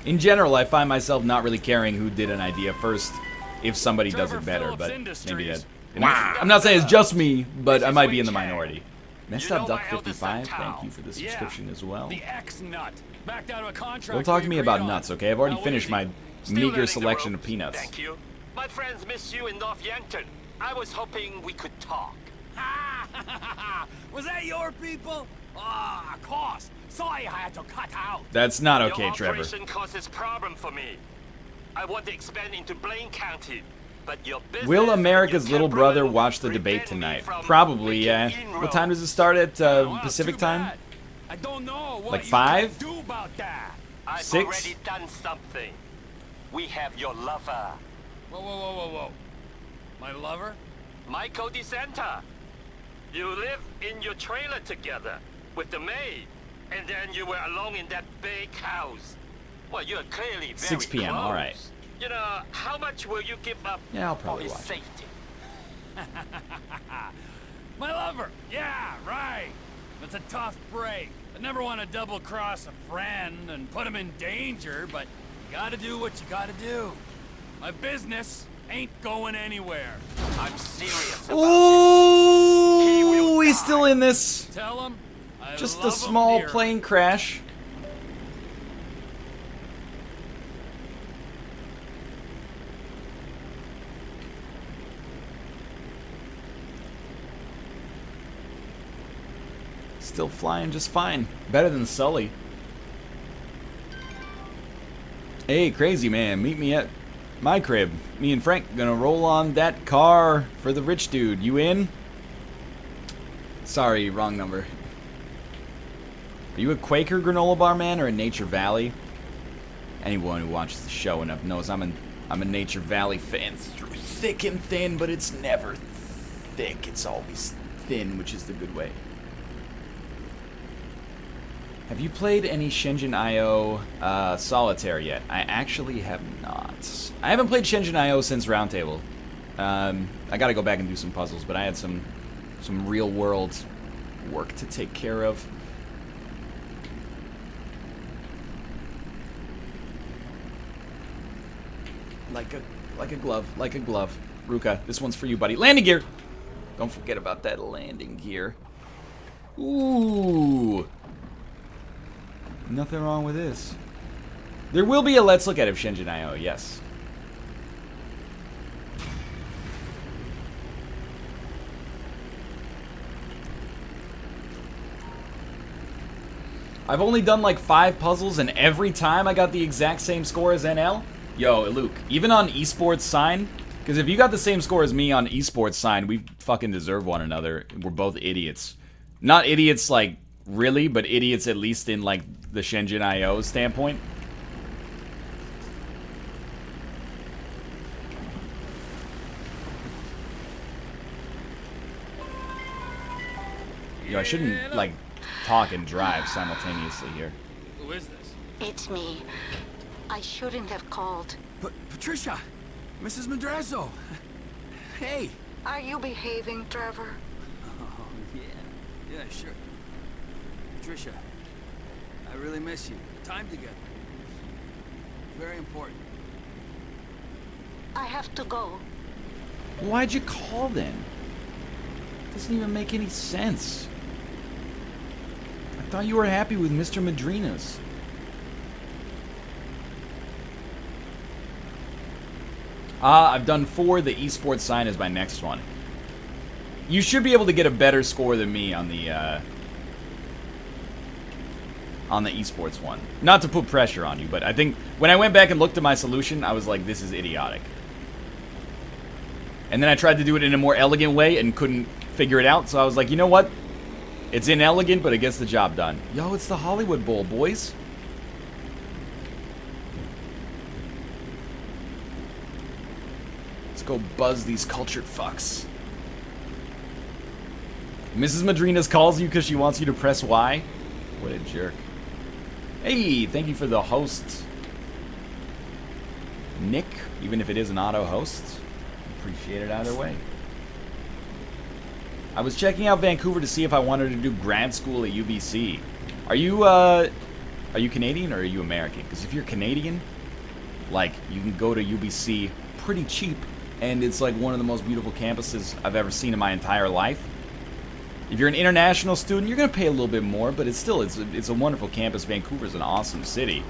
In general, I find myself not really caring who did an idea first if somebody does it better, but maybe that... I'm not saying it's just me, but I might be in the minority. Messed up Duck 55, thank you for the subscription as well. Don't talk to me about nuts, okay? I've already finished my meager selection of peanuts. Thank you. My friends miss you in North Yankton. I was hoping we could talk. Was that your people? Ah, of course. Sorry I had to cut out. That's not okay, Trevor. Your operation causes problem for me. I want to expand into Blaine County, but your business... Will America's little brother watch the debate tonight? Probably, yeah. What time does it start at Pacific time? I don't know what like 5? you can do about that. I've 6? already done something. We have your lover. Whoa, whoa, whoa, whoa, whoa. My lover? Michael DeSanta. You live in your trailer together with the maid, and then you were alone in that big house. Well, you're clearly very 6 p.m. close. All right. You know, how much will you give up Yeah, I'll probably for his watch. safety? My lover. Yeah, right. It's a tough break. I never want to double-cross a friend and put him in danger, but you gotta do what you gotta do. My business ain't going anywhere. I'm serious about Ooh, he's still in this. Tell him I Just a love small him dearly. plane crash. Still flying just fine. Better than Sully. Hey, crazy man, meet me at my crib. Me and Frank gonna roll on that car for the rich dude. You in? Sorry, wrong number. Are you a Quaker granola bar man or a Nature Valley? Anyone who watches the show enough knows I'm a Nature Valley fan through thick and thin, but it's never thick. It's always thin, which is the good way. Have you played any Shenzhen I Solitaire yet? I actually have not. I haven't played Shenzhen I since Roundtable. I gotta go back and do some puzzles, but I had some real world work to take care of. Like a glove. Ruka, this one's for you, buddy. Landing gear! Don't forget about that landing gear. Ooh. Nothing wrong with this. There will be a Let's Look at it of Shenzhen I, yes. I've only done like 5 puzzles, and every time I got the exact same score as NL. Yo, Luke, even on esports sign, because if you got the same score as me on esports sign, we fucking deserve one another. We're both idiots. Not idiots like really, but idiots at least in like the Shenzhen I standpoint. Yo, I shouldn't like talk and drive simultaneously here. Who is this? It's me. I shouldn't have called. But Patricia, Mrs. Madrazo. Hey. Are you behaving, Trevor? Oh, yeah, sure. Patricia, I really miss you. Time together. Very important. I have to go. Why'd you call then? Doesn't even make any sense. I thought you were happy with Mr. Madrinas. I've done 4. The esports sign is my next one. You should be able to get a better score than me on the esports one. Not to put pressure on you, but I think when I went back and looked at my solution, I was like, this is idiotic. And then I tried to do it in a more elegant way and couldn't figure it out, so I was like, you know what? It's inelegant, but it gets the job done. Yo, it's the Hollywood Bowl, boys. Let's go buzz these cultured fucks. Mrs. Madrinas calls you because she wants you to press Y? What a jerk. Hey, thank you for the host, Nick, even if it is an auto host. Appreciate it either way. I was checking out Vancouver to see if I wanted to do grad school at UBC. Are you Are you Canadian or are you American? Because if you're Canadian, like, you can go to UBC pretty cheap, and it's like one of the most beautiful campuses I've ever seen in my entire life. If you're an international student, you're gonna pay a little bit more, but it's a wonderful campus. Vancouver's an awesome city.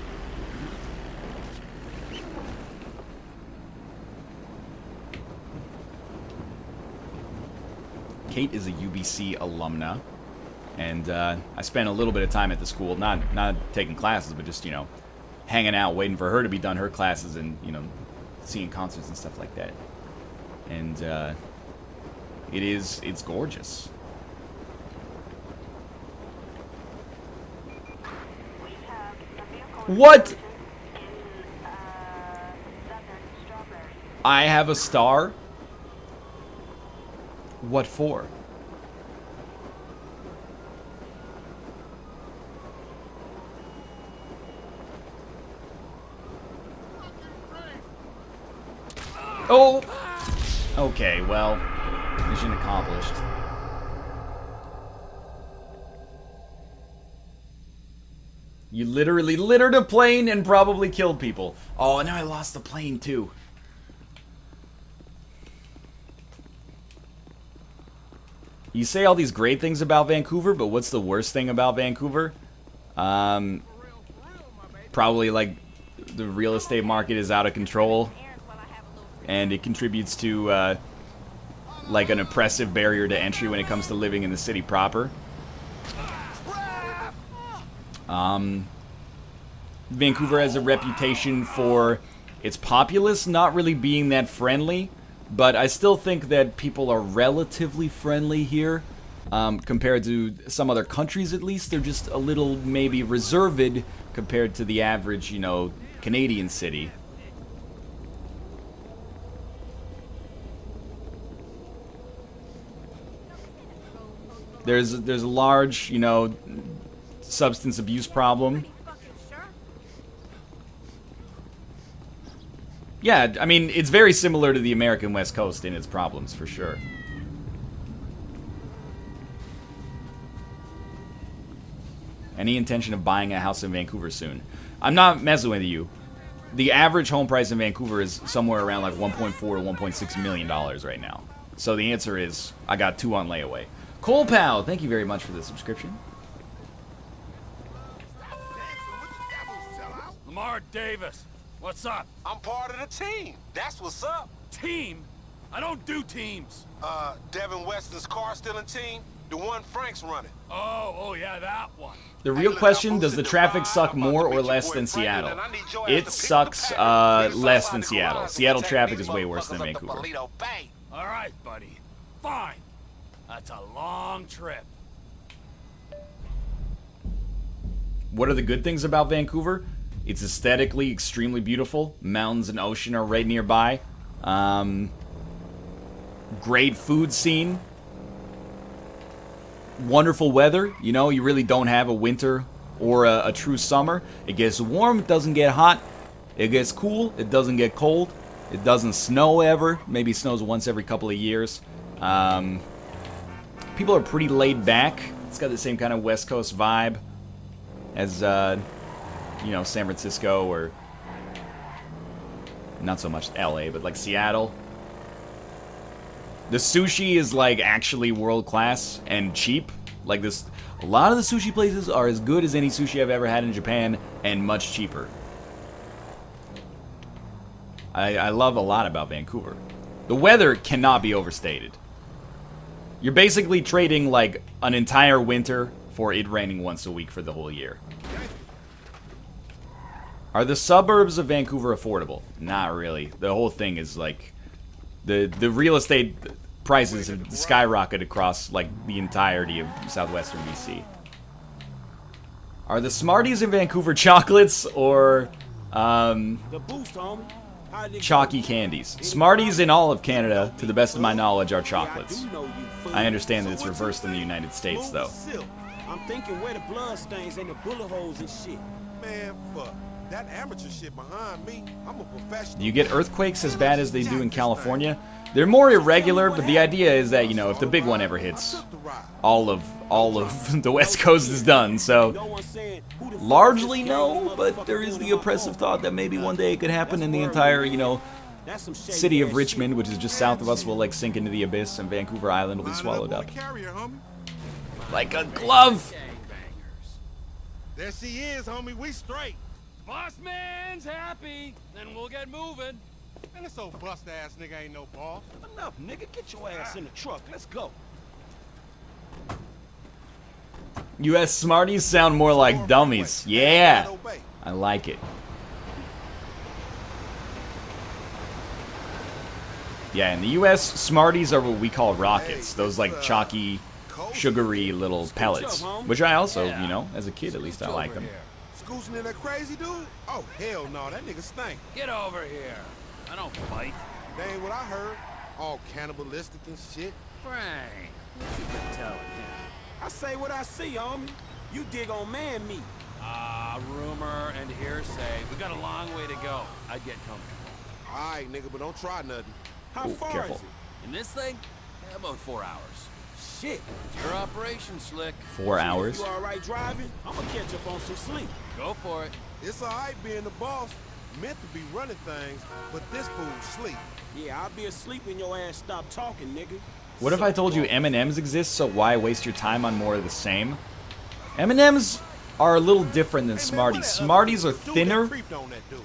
Kate is a UBC alumna, and I spent a little bit of time at the school, not taking classes, but just, you know, hanging out, waiting for her to be done her classes, and, you know, seeing concerts and stuff like that. And it's gorgeous. What? I have a star? What for? Oh! Okay, well, mission accomplished. You literally littered a plane and probably killed people. Oh, now I lost the plane too. You say all these great things about Vancouver, but what's the worst thing about Vancouver? Probably like the real estate market is out of control, and it contributes to like an oppressive barrier to entry when it comes to living in the city proper. Vancouver has a reputation for its populace not really being that friendly, but I still think that people are relatively friendly here. Compared to some other countries, at least. They're just a little, maybe, reserved compared to the average, you know, Canadian city. There's a large, you know, substance abuse problem. Yeah, I mean, it's very similar to the American West Coast in its problems, for sure. Any intention of buying a house in Vancouver soon? I'm not messing with you. The average home price in Vancouver is somewhere around like $1.4 to $1.6 million right now. So the answer is, I got 2 on layaway. Cole Pal, thank you very much for the subscription. Lamar Davis, what's up? I'm part of the team. That's what's up. Team? I don't do teams. Devin Weston's car stealing team? The one Frank's running. Oh yeah, that one. The real question, does the traffic suck more or less than Seattle? It sucks less than Seattle. Seattle traffic is way worse than Vancouver. All right, buddy. Fine. That's a long trip. What are the good things about Vancouver? It's aesthetically extremely beautiful. Mountains and ocean are right nearby. Great food scene. Wonderful weather. You know, you really don't have a winter or a true summer. It gets warm, it doesn't get hot. It gets cool, it doesn't get cold. It doesn't snow ever. Maybe it snows once every couple of years. People are pretty laid back. It's got the same kind of West Coast vibe as, you know, San Francisco or not so much LA, but like Seattle. The sushi is like actually world class and cheap. Like this, a lot of the sushi places are as good as any sushi I've ever had in Japan and much cheaper. I love a lot about Vancouver. The weather cannot be overstated. You're basically trading like an entire winter for it raining once a week for the whole year. Are the suburbs of Vancouver affordable? Not really. The whole thing is like the real estate prices have skyrocketed across like the entirety of southwestern BC. Are the Smarties in Vancouver chocolates or chalky candies? Smarties in all of Canada, to the best of my knowledge, are chocolates. I understand that it's reversed in the United States, though. I'm thinking where the blood stains and the bullet holes and shit. Man, fuck. That amateur shit behind me, I'm a professional. Do you get earthquakes as bad as they do in California? They're more irregular, but the idea is that, you know, if the big one ever hits, all of the West Coast is done. So largely no, but there is the oppressive thought that maybe one day it could happen and the entire, you know, city of Richmond, which is just south of us, will like sink into the abyss and Vancouver Island will be swallowed up. Like a glove! There she is, homie. We straight. Boss man's happy, then we'll get moving. Man, this old bust-ass nigga ain't no boss. Enough, nigga. Get your ass in the truck. Let's go. US Smarties sound more like dummies. Yeah! I like it. Yeah, in the US, Smarties are what we call rockets. Those like chalky, sugary little pellets. Which I also, you know, as a kid at least I like them. Scoosing in that crazy dude? Oh, hell no, that nigga stink. Get over here. I don't bite. That ain't what I heard. All cannibalistic and shit. Frank, what you been telling him? I say what I see, homie. You dig on man meat. Rumor and hearsay. We got a long way to go. I'd get comfortable. All right, nigga, but don't try nothing. How Ooh, far careful. is it? In this thing, about 4 hours. Shit. It's your operation, Slick. 4 hours? You all right driving? I'm gonna catch up on some sleep. Go for it. It's all right being the boss. Meant to be running things, but this fool's sleep. Yeah, I'll be asleep when your ass stop talking, nigga. What if I told you M&Ms exist, so why waste your time on more of the same? M&Ms are a little different than Smarties. Smarties are thinner,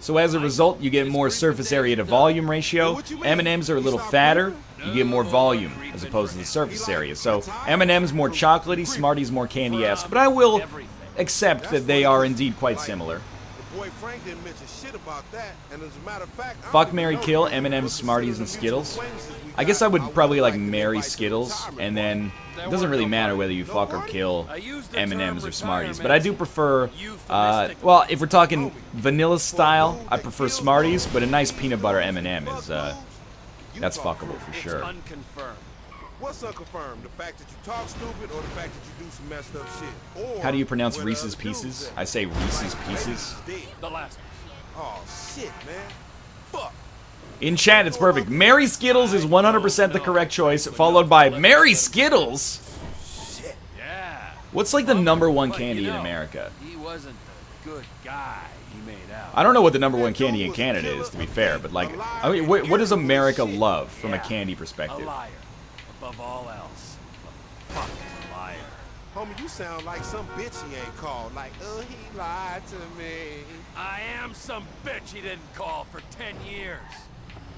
so as a result, you get more surface area to volume ratio. M&Ms are a little fatter, you get more volume as opposed to the surface area. So M&Ms more chocolatey, Smarties more candy-esque, but I will accept that they are indeed quite similar. Boy, Frank didn't mention shit about that, and as a matter of fact, Fuck, marry, kill, M&M's, Smarties, and Skittles. I guess I would probably like marry Skittles, and then it doesn't really matter whether you fuck or kill M&M's or Smarties. But I do prefer, well, if we're talking vanilla style, I prefer Smarties, but a nice peanut butter M&M is, that's fuckable for sure. Unconfirmed. What's unconfirmed? The fact that you talk stupid or the fact that you do some messed up shit? Or How do you pronounce Reese's Pieces? I say Reese's Pieces. The last one. Oh, shit, man. Fuck. In chat, it's perfect. Mary Skittles is 100% the correct choice, followed by Mary Skittles? Shit. Yeah. What's like the #1 candy in America? He wasn't the good guy he made out. I don't know what the #1 candy in Canada is, to be fair, but like, I mean, what does America love from a candy A perspective? liar. Above all else. A fucking liar. Homie, you sound like some bitch he ain't called. Like, oh, he lied to me. I am some bitch he didn't call for 10 years.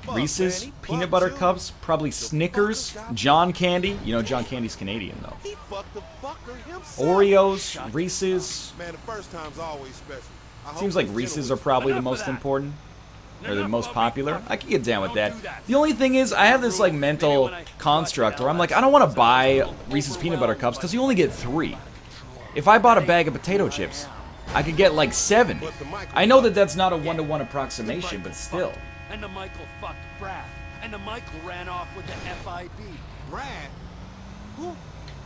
Fuck, Reese's, man, he peanut fucked butter you. cups, probably Snickers, John Candy. You know John Candy's Canadian, though. He fucked the fucker himself. Oreos, Reese's. Man, the first time's always special. I hope Seems like this Reese's are gentleman's- probably the Enough of most that. important. Or the Enough most of popular. me. I can get down with that. Don't do that. The only thing is, I have this like mental construct where I'm like, I don't want to buy Reese's peanut butter cups because you only get 3. If I bought a bag of potato chips, I could get like 7. I know that that's not a 1-to-1 approximation, but still. And the Michael fucked Brad. And the Michael ran off with the FIB. Brad? Who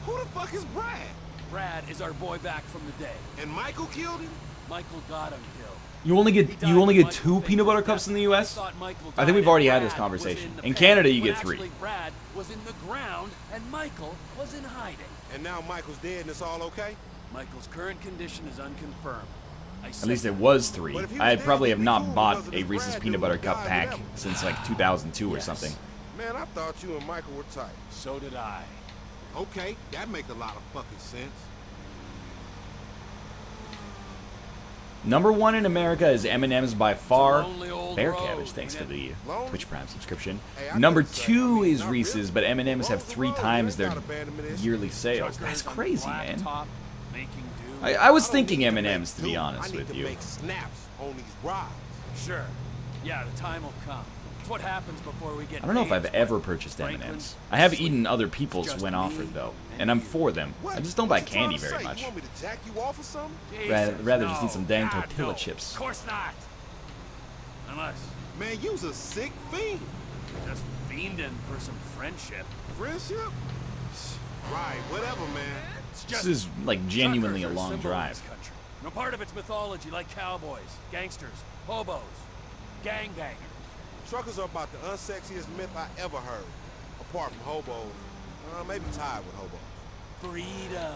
the fuck is Brad? Brad is our boy back from the day. And Michael killed him? Michael got him killed. You only get 2 peanut butter cups in the U.S. I think we've already had this conversation. In Canada, you get 3. Brad was in the ground and Michael was in hiding. And now Michael's dead and it's all okay? Michael's current condition is unconfirmed. At least it was 3. I probably have not bought a Reese's peanut butter cup pack since like 2002 or something. Man, I thought you and Michael were tight. So did I. Okay, that make a lot of fucking sense. #1 in America is M&M's by far. lonely old Bear road, Cabbage, thanks for ain't the Lonely? Twitch Prime subscription. Hey, I Number couldn't say 2 is not Reese's, really. but M&M's have 3 Roll the road, times you their ain't got abandonment issues. yearly sales. Truckers That's on crazy, the man. blacktop, making do. I was I don't thinking need to make M&M's, to be two. honest I need with to you. make snaps on these rides. Sure. Yeah, the time will come. It's what happens before we get I don't know if I've names ever like purchased Franklin, M&M's. I have Slick, eaten other people's just when me offered, though, and and I'm you. for them. What? I just don't buy What you trying candy to very say? much. You want me to jack you off or something? Rather just no. eat some dang God, tortilla no. chips. Of course not. Unless Man, you's a sick fiend. just fiending for some friendship. Friendship? Right, whatever, man. It's This just is like genuinely a truckers are long symbol of drive. this country. No part of its mythology, like cowboys, gangsters, hobos, gangbangers. Truckers are about the unsexiest myth I ever heard. Apart from hobos. Maybe tied with hobos. Freedom.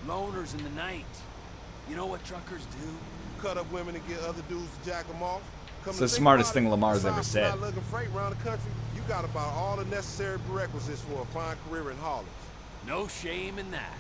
Loners in the night. You know what truckers do? Cut up women and get other dudes to jack them off. Come It's to the think smartest about thing it, Lamar's aside ever from said. not lugging freight around the country, you got about all the necessary prerequisites for a fine career in haulage. No shame in that.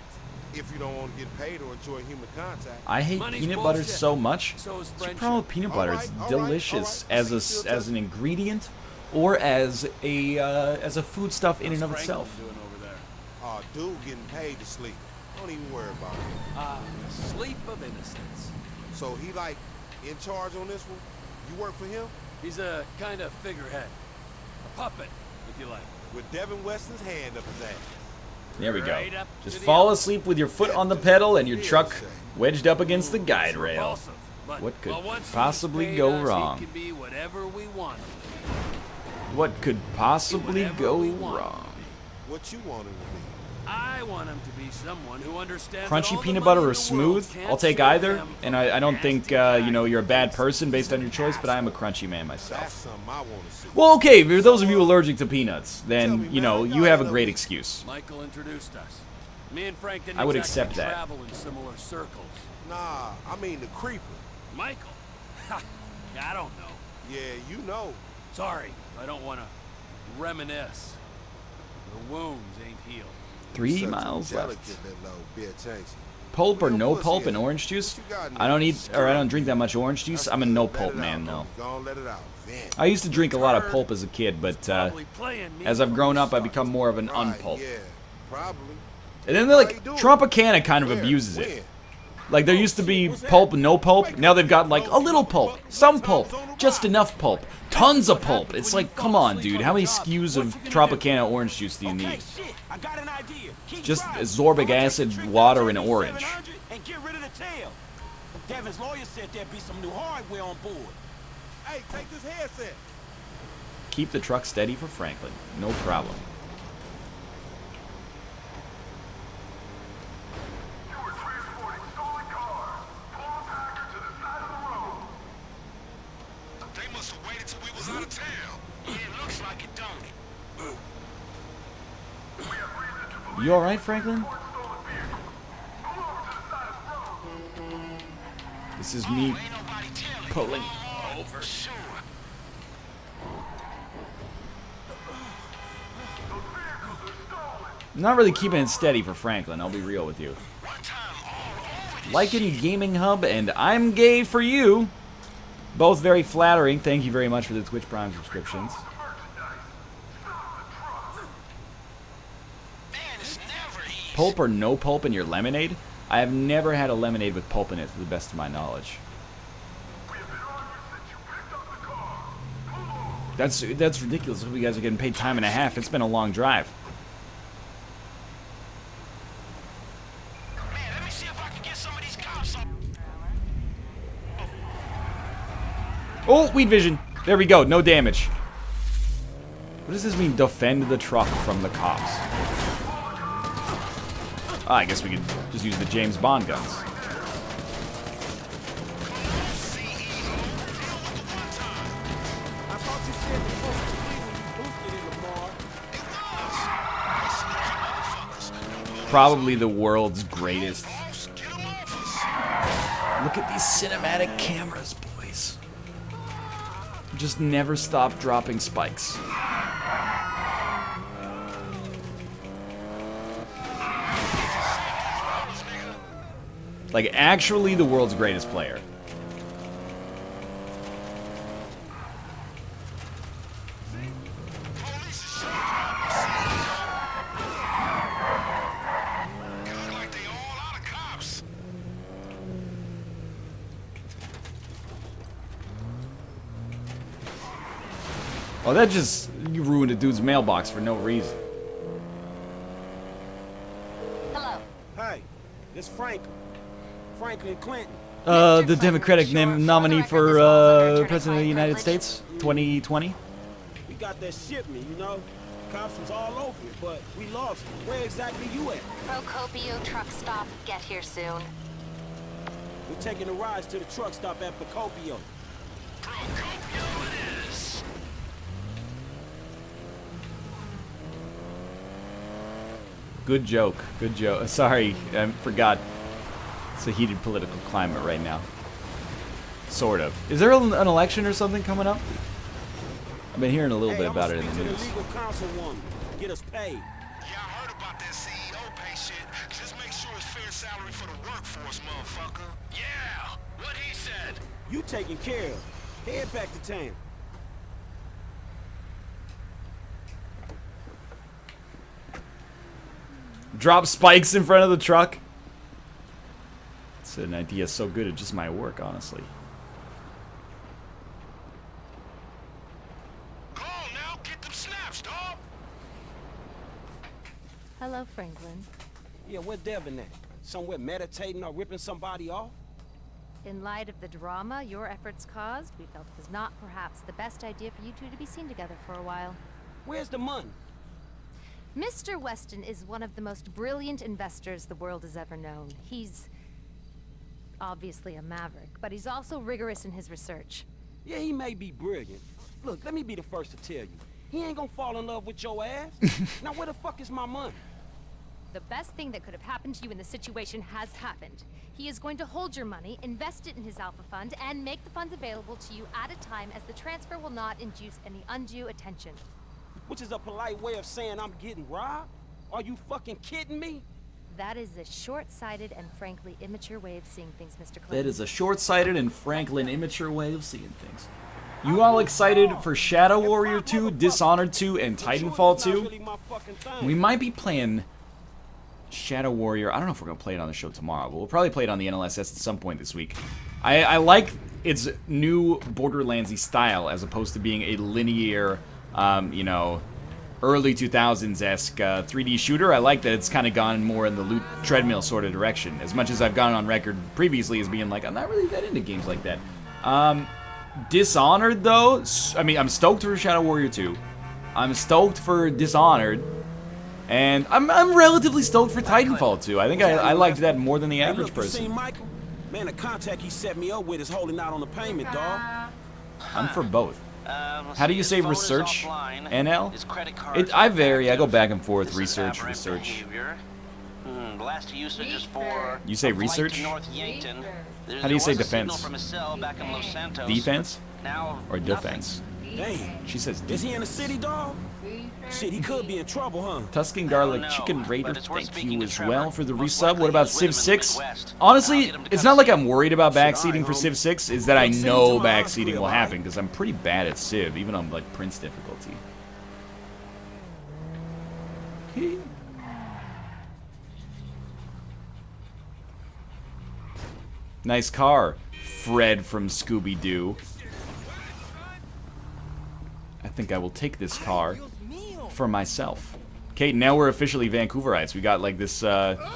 If you don't want to get paid or enjoy human contact. I hate Money's peanut butter bullshit. so much. So is What's the friendship. problem with peanut butter? It's All right, delicious all right. as an ingredient or as a foodstuff in and of What's itself. Franklin doing over there? Dude getting paid to sleep. Don't even worry about it. Sleep of innocence. So he like in charge on this one? You work for him? He's a kind of figurehead. A puppet, if you like. With Devin Weston's hand up his ass. There we go. Right up Just to the fall elbow. asleep with your foot on the pedal and your truck wedged up against the guide rail. Repulsive, but, What could well, once he's possibly paid go us, wrong? He can be whatever we want him to be. What could possibly Whatever go we want. wrong? What you want him to be? I want him to be someone who understands Crunchy that all peanut the butter money or in the smooth? world can't I'll take save either. him And from I don't think nasty guys. you're a bad person based on your choice, but I am a crunchy man That's myself. something I want to see. Well, okay, for those of you allergic to peanuts, then you know you have a great excuse. Michael introduced us. Me and Frank didn't I would exactly accept that. travel in similar circles. Nah, I mean the creeper. Michael? Ha, I don't know. Yeah, you know. Sorry, I don't want to reminisce. The wounds ain't healed. 3 Such a miles left. delicate little bitch, ain't you? Pulp or Real no pussy, pulp in ain't orange you? juice? What you got in I there? don't eat or I don't drink that much orange juice. That's I'm a good. no Let pulp it out, man homie. though. Go on, let it out. Vent. I used to drink a lot of pulp as a kid, but Probably playing me as I've when grown we up, I've started. become more of an Right, unpulp. Yeah, probably. And then they're How like you doing? Tropicana kind of Where? abuses When? it. Like there used to be pulp, no pulp. Now they've got like a little pulp, some pulp, just enough pulp, tons of pulp. It's like, come on, dude. How many SKUs of Tropicana orange juice do you need? Shit, I got an idea. Keep Just driving. ascorbic I'ma take acid, the trick water, to and 700 orange. And get rid of the tail. Devin's lawyer said there'd be some new hardware on board. Hey, take this headset. Keep the truck steady for Franklin. No problem. They must have waited till we was out of town. Yeah, it looks like it, don't it? You alright, Franklin? This is me Ain't nobody telling. pulling. Over. Sure. I'm not really keeping it steady for Franklin, I'll be real with you. One time all over this Liking Gaming Hub and I'm gay for you. Both very flattering. Thank you very much for the Twitch Prime subscriptions. Man, it's never easy. Pulp or no pulp in your lemonade? I have never had a lemonade with pulp in it, to the best of my knowledge. That's ridiculous. You guys are getting paid time and a half. It's been a long drive. Man, let me see if I can get some of these cops on. Oh, weed vision. There we go. No damage. What does this mean? Defend the truck from the cops. I guess we could just use the James Bond guns. I thought you said the folks to leave when you boosted in Lamar. Probably the world's greatest. Look at these cinematic cameras, boys. Just never stop dropping spikes. Like, actually the world's greatest player. Like they all out of cops. Oh, that just... You ruined a dude's mailbox for no reason. Hello. Hey, this Franklin. Franklin Clinton. The Democratic nominee for President of the United States, 2020. We got that shipment, you know? Cops was all over it, but we lost. Where exactly you at? Procopio truck stop. Get here soon. We're taking a ride to the truck stop at Procopio. Procopio it is. Good joke. Good joke. Sorry, I forgot. It's a heated political climate right now. Sort of. Is there an election or something coming up? I've been hearing a little bit about it in the news. The legal counsel woman. Get us paid. Yeah, I heard about that CEO pay shit. Just make sure it's fair salary for the workforce, motherfucker. Yeah, what he said. You taken care of. Head back to town. Drop spikes in front of the truck. It's an idea so good it just might work, honestly. Go on now, get them snaps, dog. Hello, Franklin. Yeah, where Devin at? Somewhere meditating or ripping somebody off? In light of the drama your efforts caused, we felt it was not perhaps the best idea for you two to be seen together for a while. Where's the money? Mr. Weston is one of the most brilliant investors the world has ever known. He's obviously a maverick, but he's also rigorous in his research. Yeah, he may be brilliant. Look, let me be the first to tell you. He ain't gonna fall in love with your ass. Now where the fuck is my money? The best thing that could have happened to you in this situation has happened. He is going to hold your money, invest it in his Alpha Fund, and make the funds available to you at a time as the transfer will not induce any undue attention. Which is a polite way of saying I'm getting robbed? Are you fucking kidding me? That is a short-sighted and frankly immature way of seeing things, Mr. Clinton. That is a short-sighted and frankly immature way of seeing things. You all excited for Shadow Warrior 2, Dishonored 2, and Titanfall 2? We might be playing Shadow Warrior. I don't know if we're going to play it on the show tomorrow, but we'll probably play it on the NLSS at some point this week. I like its new Borderlands-y style as opposed to being a linear, you know, early 2000s-esque 3D shooter. I like that it's kind of gone more in the loot treadmill sort of direction. As much as I've gone on record previously as being like, I'm not really that into games like that. Dishonored, though, I mean, I'm stoked for Shadow Warrior 2. I'm stoked for Dishonored. And I'm relatively stoked for Titanfall 2. I think I liked that more than the average person. You seen Michael? Man, the contact he set me up with is holding out on the payment, dog. I'm for both. How do you say research, NL? I vary. I go back and forth. Research. Last usage is for You say research? How do you say defense? Defense? Or defense? Damn. She says Is he in the defense. city, dog? Shit, he could be in trouble, huh? Tuscan Garlic Chicken Raider, thank you as well for the resub. What about Civ 6? Honestly, it's not like I'm worried about backseating for Civ 6. It's that I know backseating will happen because I'm pretty bad at Civ, even on like Prince difficulty. Nice car, Fred from Scooby-Doo. I think I will take this car for myself. Okay, now we're officially Vancouverites. We got like this VW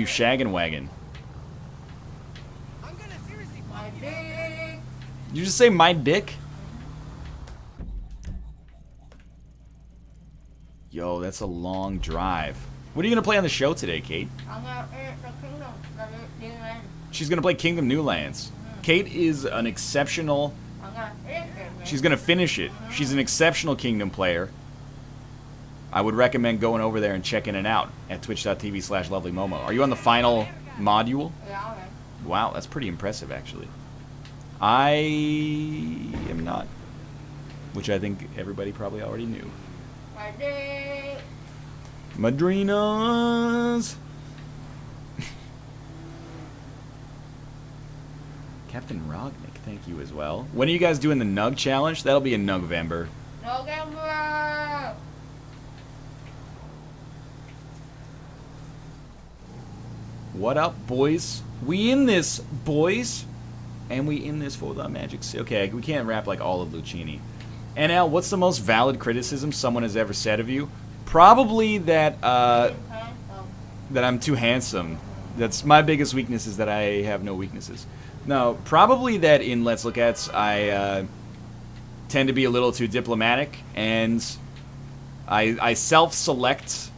shaggin' wagon. You just say my dick? Yo, that's a long drive. What are you gonna play on the show today, Kate? She's gonna play Kingdom New Lands. Kate is an exceptional... She's gonna finish it. She's an exceptional Kingdom player. I would recommend going over there and checking it out at twitch.tv/lovelymomo. Are you on the final module? Wow, that's pretty impressive, actually. I am not. Which I think everybody probably already knew. Madrinas! Captain Rognick, thank you as well. When are you guys doing the Nug challenge? That'll be in November. November! What up, boys? We in this, boys. And we in this for the Magic City. Okay, we can't rap like all of Lucchini. NL, what's the most valid criticism someone has ever said of you? Probably that, that I'm too handsome. That's my biggest weakness, is that I have no weaknesses. No, probably that in Let's Look At's, tend to be a little too diplomatic, and I self-select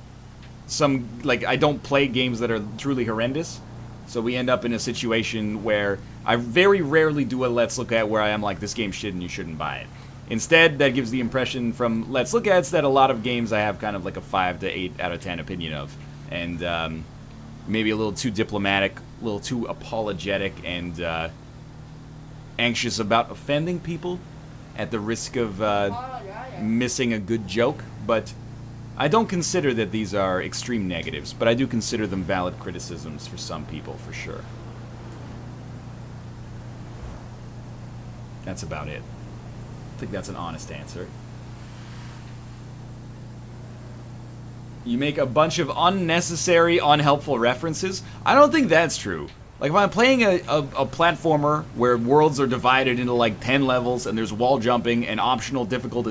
some, like, I don't play games that are truly horrendous, so we end up in a situation where I very rarely do a Let's Look At where I am like, this game's shit and you shouldn't buy it. Instead, that gives the impression from Let's Look At's that a lot of games I have kind of like a 5 to 8 out of 10 opinion of, and maybe a little too diplomatic, a little too apologetic, and anxious about offending people at the risk of missing a good joke, but I don't consider that these are extreme negatives, but I do consider them valid criticisms for some people, for sure. That's about it. I think that's an honest answer. You make a bunch of unnecessary, unhelpful references. I don't think that's true. Like, if I'm playing a platformer where worlds are divided into, like, 10 levels, and there's wall jumping and optional difficult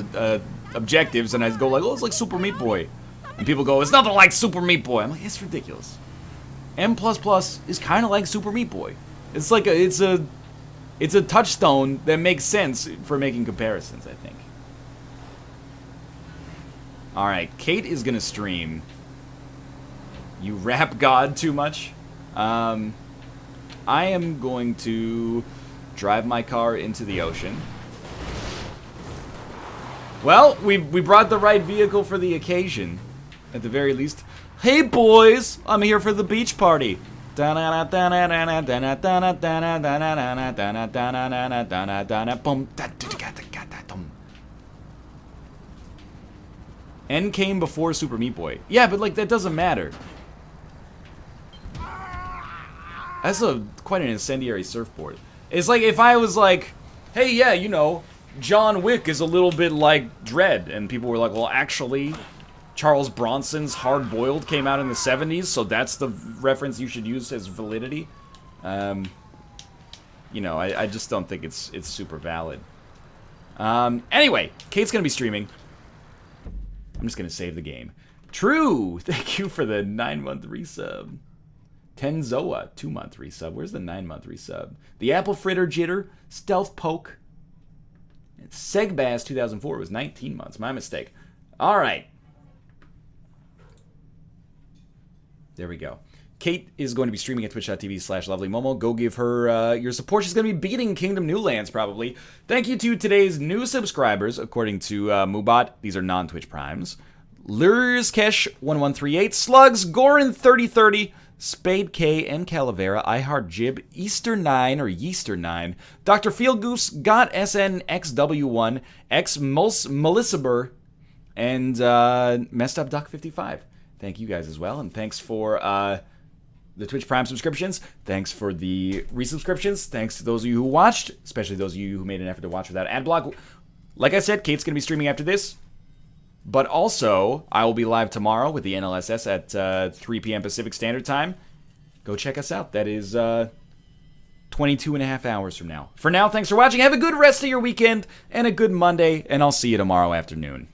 objectives, and I go like, oh, it's like Super Meat Boy. And people go, it's nothing like Super Meat Boy. I'm like, it's ridiculous. M++ is kind of like Super Meat Boy. It's like it's a touchstone that makes sense for making comparisons, I think. Alright, Kate is gonna stream. You rap God too much? I am going to drive my car into the ocean. Well, we brought the right vehicle for the occasion, at the very least. Hey boys, I'm here for the beach party. N came before Super Meat Boy. Yeah, but like that doesn't matter. That's quite an incendiary surfboard. It's like if I was like, hey, yeah, you know, John Wick is a little bit like Dredd, and people were like, well, actually, Charles Bronson's Hard Boiled came out in the 70s, so that's the reference you should use as validity. You know, I just don't think it's super valid. Anyway, Kate's gonna be streaming. I'm just gonna save the game. True! Thank you for the 9-month resub. Tenzoa, 2-month resub. Where's the 9-month resub? The Apple Fritter Jitter, Stealth Poke. Segbaz 2004 was 19 months. My mistake. Alright. There we go. Kate is going to be streaming at twitch.tv/lovelymomo. Go give her your support. She's going to be beating Kingdom Newlands, probably. Thank you to today's new subscribers, according to Mubot. These are non-Twitch primes. Lurskesh1138, Slugs, Gorin3030, Spade K, M Calavera, iHeartJib, Easter9 or Yeaster9, Dr. Fieldgoose, Got SNXW1, X Melissaber, and Messed Up Duck 55. Thank you guys as well, and thanks for the Twitch Prime subscriptions. Thanks for the resubscriptions. Thanks to those of you who watched, especially those of you who made an effort to watch without ad block. Like I said, Kate's going to be streaming after this. But also, I will be live tomorrow with the NLSS at 3 p.m. Pacific Standard Time. Go check us out. That is 22 and a half hours from now. For now, thanks for watching. Have a good rest of your weekend and a good Monday, and I'll see you tomorrow afternoon.